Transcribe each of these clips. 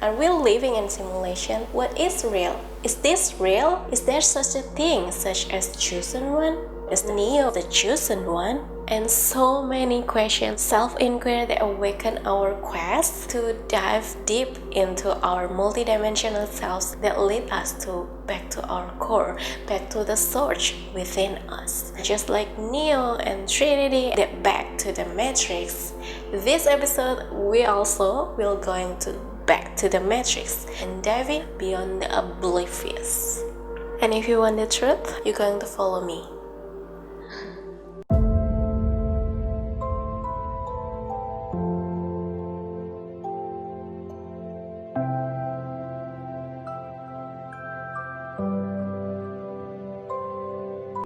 Are we living in simulation? What is real? Is this real? Is there such a thing such as chosen one? Is Neo the chosen one? And so many questions, self-inquiry that awaken our quest to dive deep into our multidimensional selves that lead us back to our core, back to the source within us. Just like Neo and Trinity that back to the matrix. This episode we also will going to back to the matrix and diving beyond the oblivious. And if you want the truth, you're going to follow me.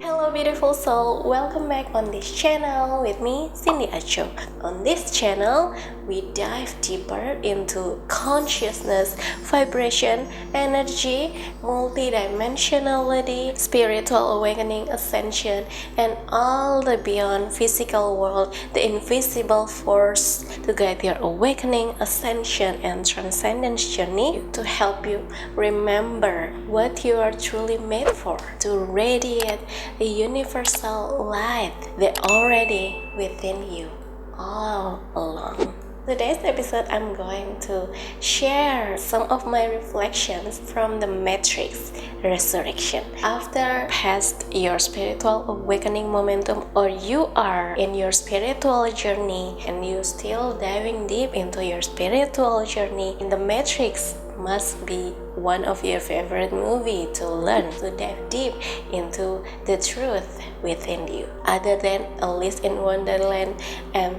Hello beautiful soul, welcome back on this channel with me, Cindyaco. On this channel, we dive deeper into consciousness, vibration, energy, multidimensionality, spiritual awakening, ascension, and all the beyond physical world, the invisible force to guide your awakening, ascension, and transcendence journey to help you remember what you are truly made for, to radiate the universal light that already within you all along. Today's episode, I'm going to share some of my reflections from the matrix resurrection. After past your spiritual awakening momentum, or you are in your spiritual journey and you still diving deep into your spiritual journey, in the matrix must be one of your favorite movie to learn, to dive deep into the truth within you. Other than Alice in Wonderland and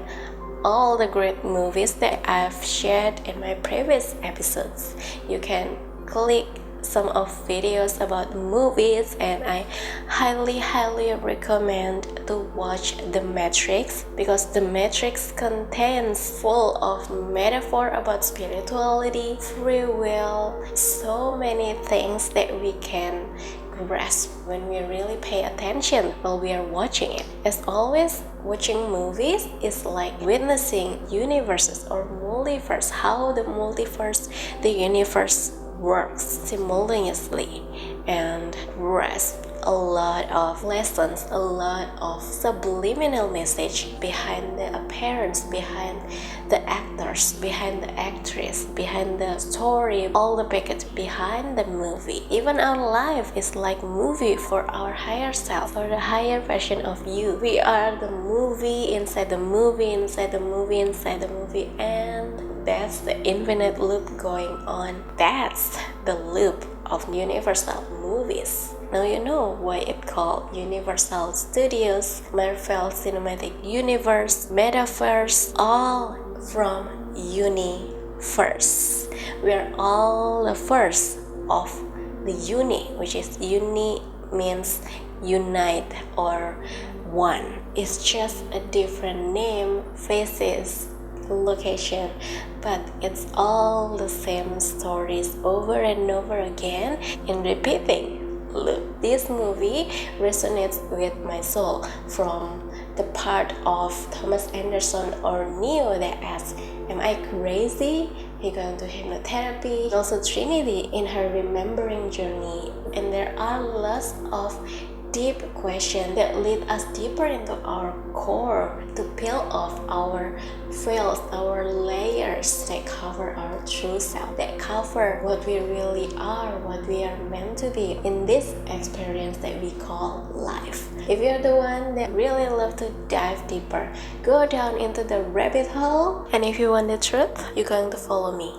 all the great movies that I've shared in my previous episodes, you can click some of videos about movies, and I highly recommend to watch The Matrix, because The Matrix contains full of metaphor about spirituality, free will, so many things that we can grasp when we really pay attention while we are watching it. As always, watching movies is like witnessing universes or multiverse, how the multiverse, the universe works simultaneously, and grasp a lot of lessons, a lot of subliminal message behind the appearance, behind the actors, behind the actress, behind the story, all the package behind the movie. Even our life is like movie for our higher self, or the higher version of you. We are the movie inside the movie, inside the movie, inside the movie, and that's the infinite loop going on. That's the loop of universal movies. Now you know why it called Universal Studios, Marvel Cinematic Universe, Metaverse, all from Universe. We are all the first of the uni, which is uni means unite or one. It's just a different name, faces, location, but it's all the same stories over and over again in repeating loop. This movie resonates with my soul from the part of Thomas Anderson or Neo that asks, am I crazy? He going to hypnotherapy. Also Trinity in her remembering journey, and there are lots of deep questions that lead us deeper into our core to peel off our veils, our layers that cover our true self, that cover what we really are, what we are meant to be in this experience that we call life. If you're the one that really love to dive deeper, go down into the rabbit hole, and if you want the truth, you're going to follow me.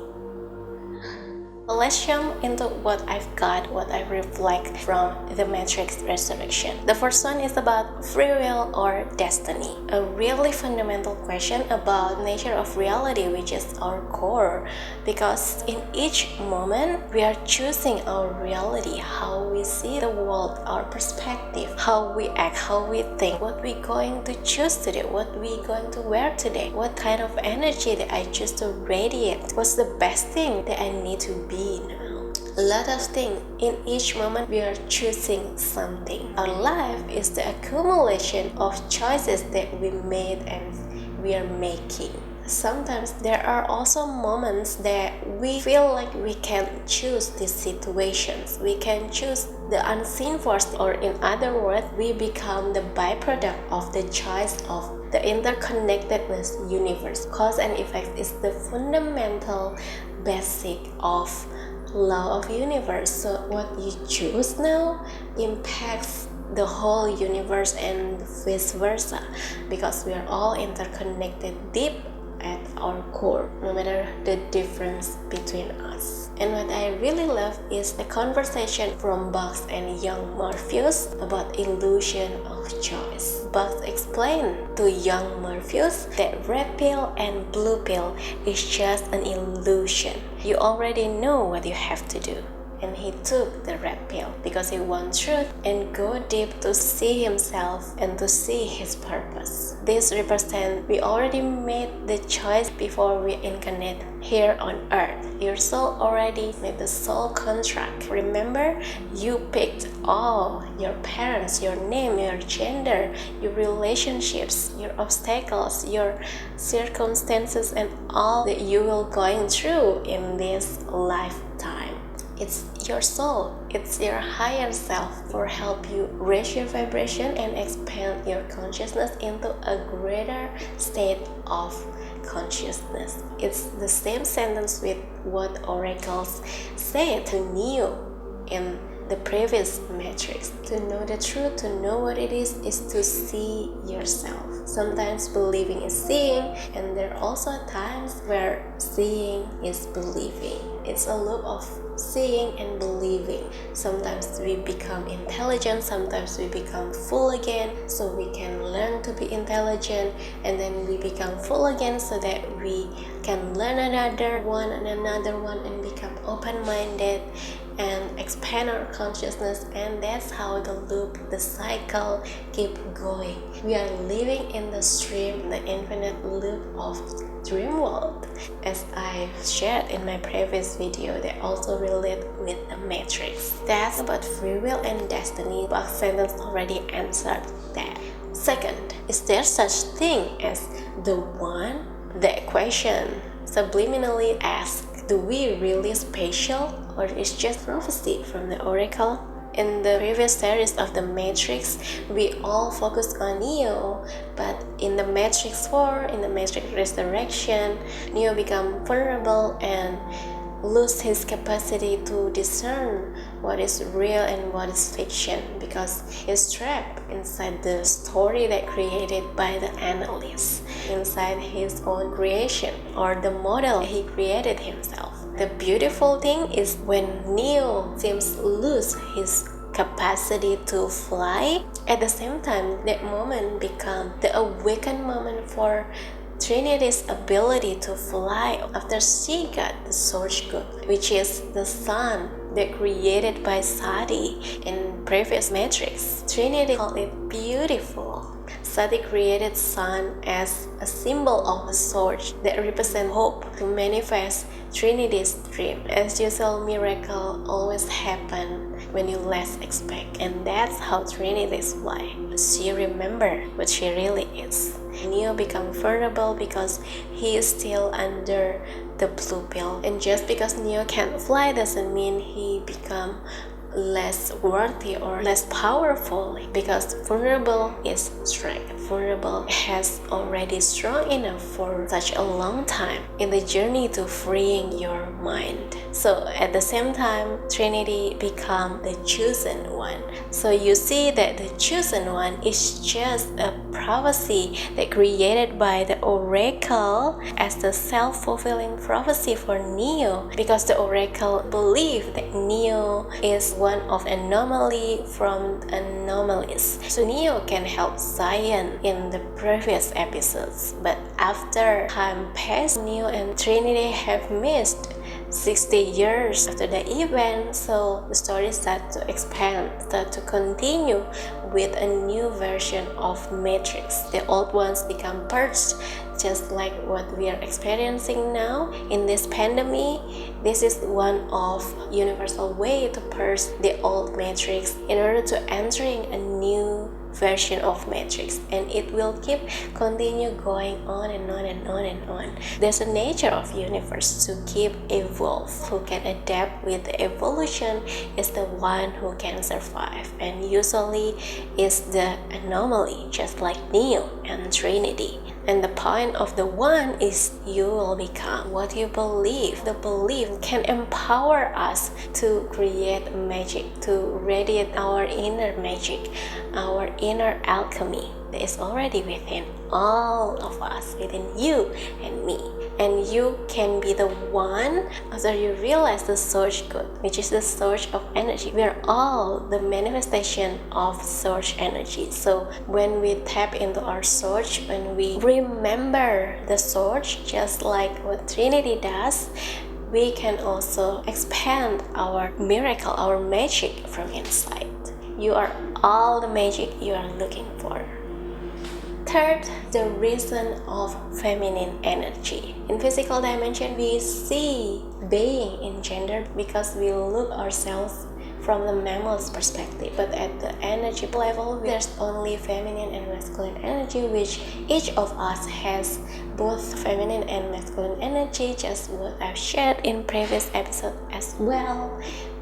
Let's jump into what I've got, what I reflect from the Matrix Resurrection. The first one is about free will or destiny, a really fundamental question about nature of reality, which is our core, because in each moment we are choosing our reality, how we see the world, our perspective, how we act, how we think, what we're going to choose today, what we're going to wear today, what kind of energy that I choose to radiate, what's the best thing that I need to be now. A lot of things. In each moment we are choosing something. Our life is the accumulation of choices that we made and we are making. Sometimes there are also moments that we feel like we can choose these situations. We can choose the unseen force, or in other words, we become the byproduct of the choice of the interconnectedness universe. Cause and effect is the fundamental basic of law of universe. So what you choose now impacts the whole universe and vice versa, because we are all interconnected deep at our core, no matter the difference between us. And what I really love is the conversation from Bugs and young Morpheus about illusion of choice. Bugs explained to young Morpheus that red pill and blue pill is just an illusion. You already know what you have to do. And he took the red pill because he wants truth and go deep to see himself and to see his purpose. This represents we already made the choice before we incarnate here on earth. Your soul already made the soul contract. Remember, you picked all your parents, your name, your gender, your relationships, your obstacles, your circumstances, and all that you will going through in this lifetime. It's your soul, it's your higher self for help you raise your vibration and expand your consciousness into a greater state of consciousness. It's the same sentence with what oracles say to Neo in the previous matrix. To know the truth, to know what it is to see yourself. Sometimes believing is seeing, and there are also times where seeing is believing. It's a loop of seeing and believing. Sometimes we become intelligent, sometimes we become full again, so we can learn to be intelligent, and then we become full again so that we can learn another one and become open-minded and expand our consciousness. And that's how the loop, the cycle keep going. We are living in the stream, the infinite loop of dreamworld, as I shared in my previous video that also relate with the matrix. That's about free will and destiny. Box sentence already answered that. Second, is there such thing as the one? The equation subliminally asks, do we really spatial, or is just prophecy from the oracle? In the previous series of the Matrix, we all focused on Neo, but in the Matrix 4, in the Matrix Resurrection, Neo become vulnerable and lose his capacity to discern what is real and what is fiction, because he's trapped inside the story that created by the analyst, inside his own creation or the model he created himself. The beautiful thing is when Neo seems to lose his capacity to fly, at the same time that moment become the awakened moment for Trinity's ability to fly after she got the source code, which is the sun that created by Sati in previous matrix. Trinity called it beautiful. Sati created sun as a symbol of a source that represents hope to manifest Trinity's dream. As usual, miracle always happen when you least expect, and that's how Trinity's fly. She remember what she really is. Neo become vulnerable because he is still under the blue pill, and just because Neo can't fly doesn't mean he become less worthy or less powerful, because vulnerable is strength. Vulnerable has already strong enough for such a long time in the journey to freeing your mind. So at the same time, Trinity become the chosen one. So you see that the chosen one is just a prophecy that created by the oracle as the self-fulfilling prophecy for Neo, because the oracle believed that Neo is one of anomaly from anomalies. So Neo can help Zion in the previous episodes, but after time passed, Neo and Trinity have missed 60 years after the event, so the story starts to expand, start to continue with a new version of Matrix. The old ones become purged, just like what we are experiencing now in this pandemic. This is one of universal way to purge the old Matrix in order to entering a new version of matrix, and it will continue going on and on and on and on. There's a nature of universe to keep evolve. Who can adapt with the evolution is the one who can survive, and usually is the anomaly, just like Neo and Trinity. And the point of the one is you will become what you believe. The belief can empower us to create magic, to radiate our inner magic, our inner alchemy that is already within all of us, within you and me. And you can be the one after you realize the source code, which is the source of energy. We are all the manifestation of source energy. So when we tap into our source, when we remember the source, just like what Trinity does, we can also expand our miracle, our magic from inside. You are all the magic you are looking for. Third, the reason of feminine energy. In physical dimension, we see being in gender because we look ourselves from the mammal's perspective. But at the energy level, there's only feminine and masculine energy, which each of us has both feminine and masculine energy, just what I've shared in previous episode as well.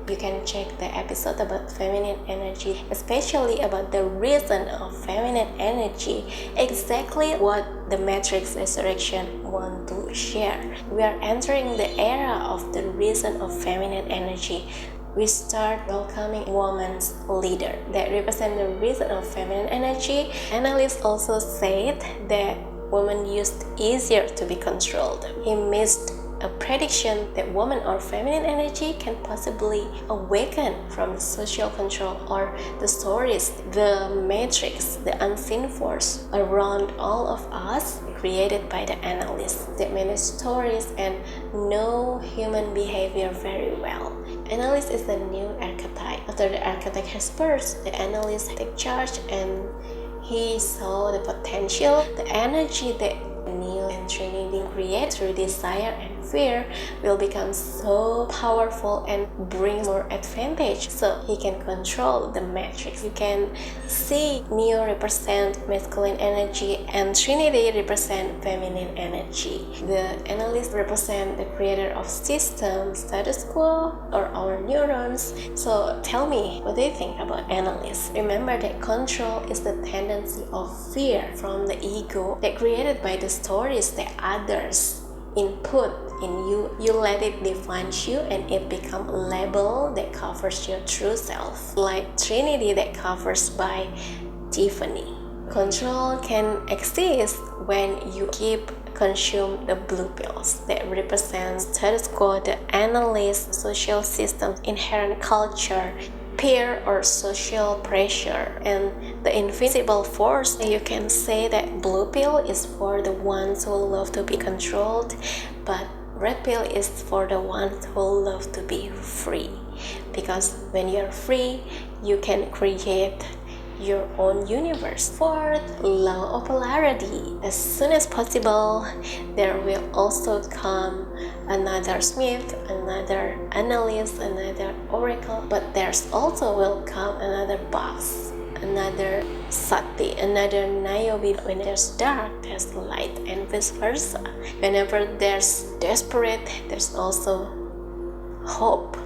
You can check the episode about feminine energy, especially about the reason of feminine energy, exactly what the Matrix Resurrection want to share. We are entering the era of the reason of feminine energy. We start welcoming woman's leader that represent the reason of feminine energy. Analysts also said that women used easier to be controlled. He missed a prediction that woman or feminine energy can possibly awaken from the social control or the stories, the matrix, the unseen force around all of us created by the analysts that manage stories and know human behavior very well. Analyst is the new archetype. After the archetype has burst, the analyst take charge and he saw the potential, the energy that Neo and Trinity create through desire and fear will become so powerful and bring more advantage, so he can control the matrix. You can see Neo represent masculine energy and Trinity represent feminine energy. The analyst represent the creator of system, status quo, or our neurons. So tell me, what do you think about analysts? Remember that control is the tendency of fear from the ego that created by the stories that others input in you. You let it define you and it become a label that covers your true self, like Trinity that covers by Tiffany. Control can exist when you consume the blue pills that represent status quo, the analyst, social systems, inherent culture, peer or social pressure, and the invisible force. You can say that blue pill is for the ones who love to be controlled, but red pill is for the ones who love to be free. Because when you're free, you can create your own universe. Fourth, law of polarity. As soon as possible, there will also come another Smith, another analyst, another oracle, but there's also will come another box, another Sati, another Niobe. When there's dark, there's light, and vice versa. Whenever there's desperate, there's also hope.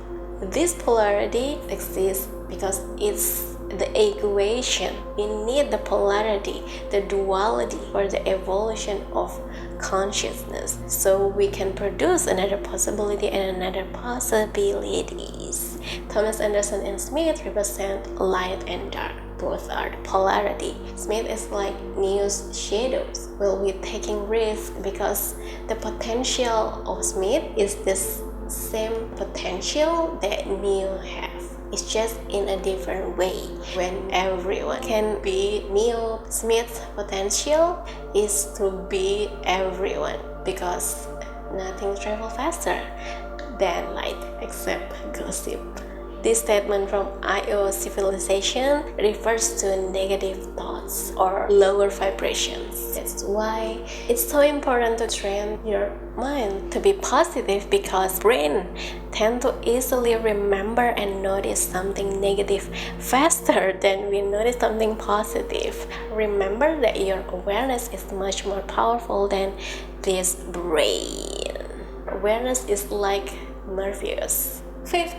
This polarity exists because it's the equation. We need the polarity, the duality for the evolution of consciousness, so we can produce another possibility and another possibilities. Thomas Anderson and Smith represent light and dark. Both are the polarity. Smith is like Neo's shadows. Will be taking risk because the potential of Smith is this same potential that Neo have. It's just in a different way. When everyone can be Neo, Smith's potential is to be everyone, because nothing travels faster than light except gossip. This statement from IO civilization refers to negative thoughts or lower vibrations. That's why it's so important to train your mind to be positive, because brain tend to easily remember and notice something negative faster than we notice something positive. Remember that your awareness is much more powerful than this brain. Awareness is like Morpheus. Fifth,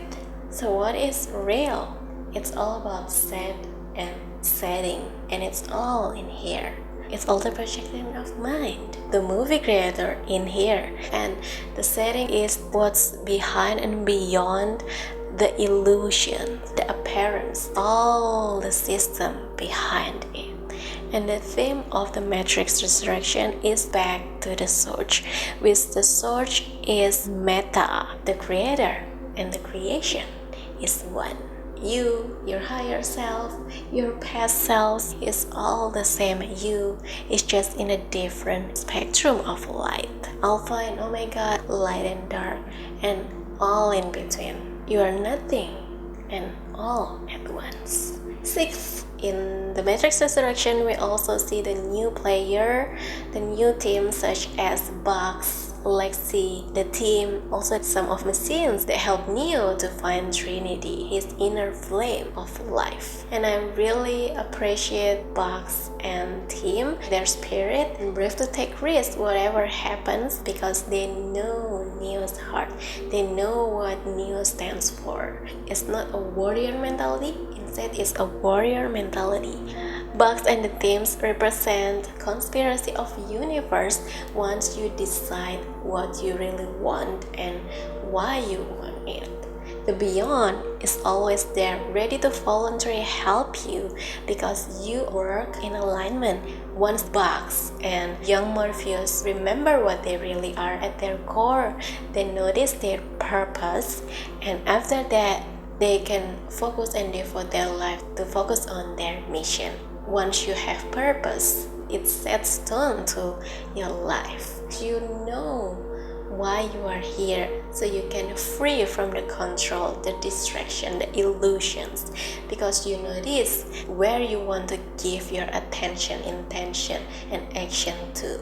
so what is real? It's all about set and setting, and it's all in here. It's all the projection of mind, the movie creator in here, and the setting is what's behind and beyond the illusion, the appearance, all the system behind it. And the theme of the Matrix Resurrection is back to the source, which the source is Meta, the creator, and the creation is one. You, your higher self, your past self is all the same you. It's just in a different spectrum of light. Alpha and Omega, light and dark, and all in between. You are nothing and all at once. Sixth, in the Matrix Resurrection, we also see the new player, the new team such as Bugs, Lexi, the team, also some of machines that help Neo to find Trinity, his inner flame of life. And I really appreciate Bugs and team, their spirit and brave to take risks whatever happens, because they know Neo's heart. They know what Neo stands for. It's not a warrior mentality, instead it's a warrior mentality. Bugs and the teams represent conspiracy of universe once you decide what you really want and why you want it. The beyond is always there, ready to voluntarily help you because you work in alignment. Once Bugs and young Morpheus remember what they really are at their core, they notice their purpose, and after that they can focus and devote their life to focus on their mission. Once you have purpose, it sets tone to your life. You know why you are here, so you can free from the control, the distraction, the illusions, because you know this where you want to give your attention, intention, and action to,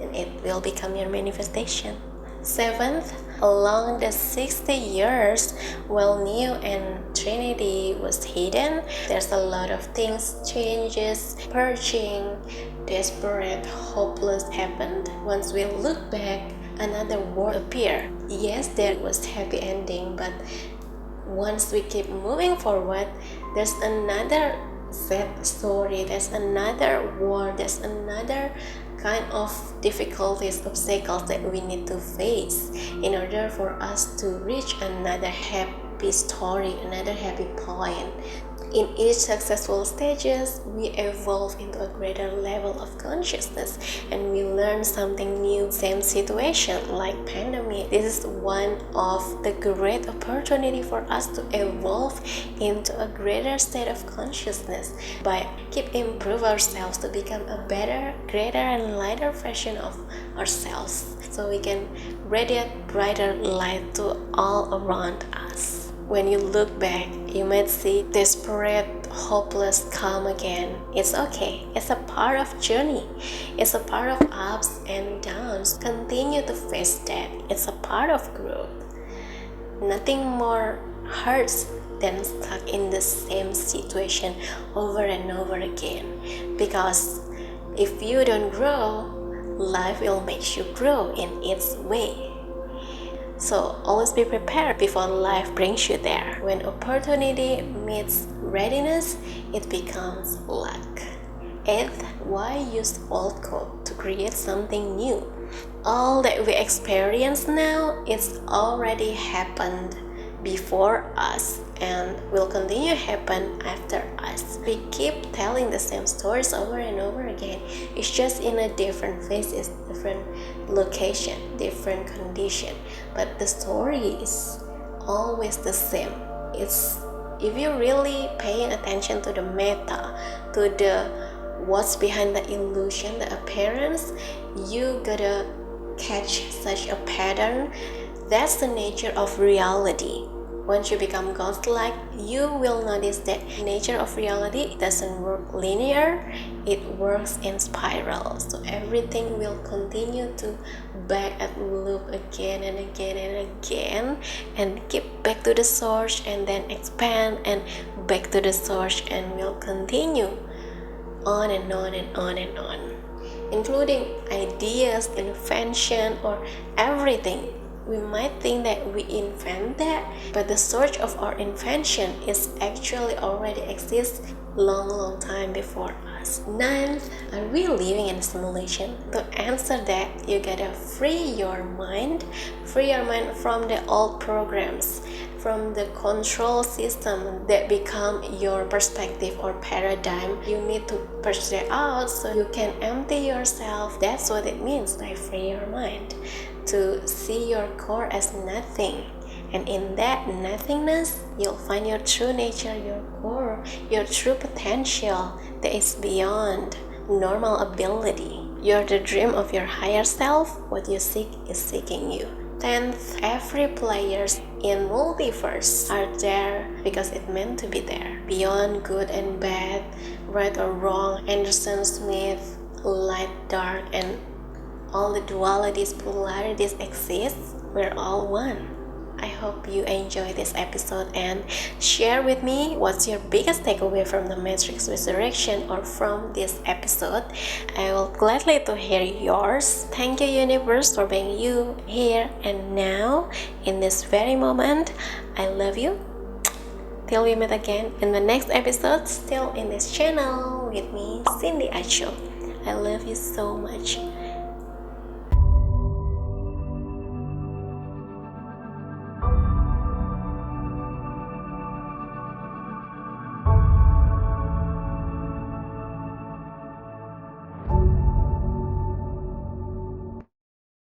and it will become your manifestation. Seventh, along the 60 years while Neo and Trinity was hidden, there's a lot of things, changes, purging, desperate, hopeless happened. Once we look back, another world appeared. Yes, there was happy ending, but once we keep moving forward, there's another sad story, there's another war, there's another kind of difficulties, obstacles that we need to face in order for us to reach another happy story, another happy point. In each successful stages, we evolve into a greater level of consciousness and we learn something new. Same situation like pandemic. This is one of the great opportunity for us to evolve into a greater state of consciousness by keep improve ourselves to become a better, greater and lighter version of ourselves, so we can radiate brighter light to all around us. When you look back, you might see desperate, hopeless come again. It's okay. It's a part of journey. It's a part of ups and downs. Continue to face that. It's a part of growth. Nothing more hurts than stuck in the same situation over and over again. Because if you don't grow, life will make you grow in its way. So always be prepared before life brings you there. When opportunity meets readiness, it becomes luck. 8th, why use old code to create something new? All that we experience now, it's already happened before us and will continue to happen after us. We keep telling the same stories over and over again. It's just in a different phases, different location, different condition, but the story is always the same. It's if you're really paying attention to the meta, to the what's behind the illusion, the appearance, you gotta catch such a pattern. That's the nature of reality. Once you become ghost-like, you will notice that nature of reality doesn't work linear, it works in spirals. So everything will continue to back and loop again and again and again, and keep back to the source and then expand and back to the source, and will continue on and on and on and on, including ideas, invention, or everything. We might think that we invent that, but the source of our invention is actually already exists long time before us. Ninth, are we living in a simulation? To answer that, you gotta free your mind from the old programs, from the control system that become your perspective or paradigm. You need to push that out so you can empty yourself. That's what it means by free your mind, to see your core as nothing. And in that nothingness, you'll find your true nature, your core, your true potential that is beyond normal ability. You're the dream of your higher self. What you seek is seeking you. 10th, every players in Multiverse are there because it meant to be there. Beyond good and bad, right or wrong, Anderson Smith, light, dark, and all the dualities, polarities exist. We're all one. I hope you enjoy this episode and share with me what's your biggest takeaway from the Matrix Resurrection or from this episode. I will gladly to hear yours. Thank you, universe, for being you here and now in this very moment. I love you. Till we meet again in the next episode, still in this channel with me, cindyaco. I love you so much.